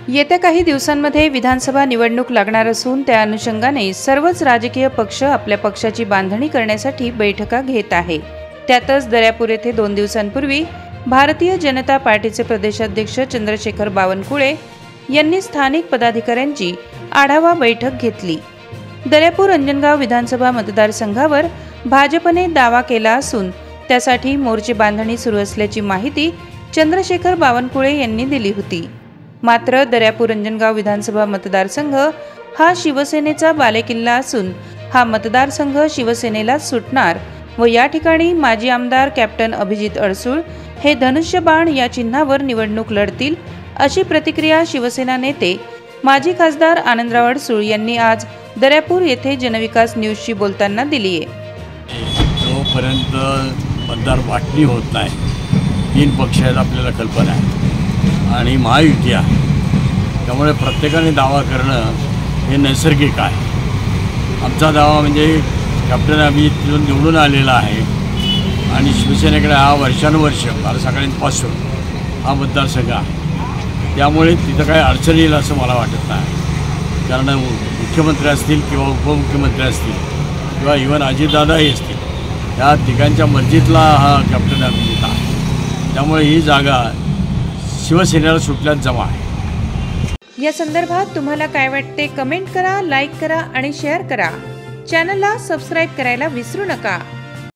येत्या काही दिवसांमध्ये विधानसभा निवडणूक लागणार असून त्या अनुषंगाने सर्वच राजकीय पक्ष आपल्या पक्षाची बांधणी करण्यासाठी बैठका घेत आहे। त्यातच दर्यापूर येथे 2 दिवसांपूर्वी भारतीय जनता पार्टीचे प्रदेशाध्यक्ष चंद्रशेखर बावनकुळे यांनी स्थानिक पदाधिकाऱ्यांची आढावा बैठक घेतली। दर्यापूर अंजनगाव विधानसभा मतदारसंघावर भाजपने दावा केला असून त्यासाठी मोर्चे बांधणी सुरू असल्याची माहिती चंद्रशेखर बावनकुळे यांनी दिली होती। मात्र दर्यापूर अंजनगाव विधानसभा मतदारसंघ हा शिवसेनेचा बालेकिल्ला असून हा मतदारसंघ शिवसेनेला सुटणार व या ठिकाणी माजी आमदार कॅप्टन अभिजित अडसूळ हे धनुष्यबाण या चिन्हावर निवडणूक लढतील अशी प्रतिक्रिया शिवसेना नेते माजी खासदार आनंदराव अडसूळ यांनी आज दर्यापूर येथे जनविकास न्यूजशी बोलताना दिली आहे। जोपर्यंत मतदार वाटणी होत नाही 3 पक्ष आहेत आपल्याला कल्पना आहे आणि महायुती आहे, त्यामुळे प्रत्येकाने दावा करणं हे नैसर्गिक आहे। आमचा दावा म्हणजे कॅप्टन अभिजित निवडून आलेला आहे आणि शिवसेनेकडे हा वर्षानुवर्ष सगळ्यांपासून हा मतदारसंघ आहे, त्यामुळे तिथं काही अडचण येईल असं मला वाटत नाही। कारण मुख्यमंत्री असतील किंवा उपमुख्यमंत्री असतील किंवा इव्हन अजितदादाही असतील, या तिघांच्या मर्जीतला हा कॅप्टन अभिजित आहे, त्यामुळे ही जागा शिवसेनेला सुटल्यात जमा आहे। या संदर्भात तुम्हाला काय वाटते कमेंट करा, लाईक करा आणि शेअर करा। चॅनलला सबस्क्राइब करायला विसरू नका।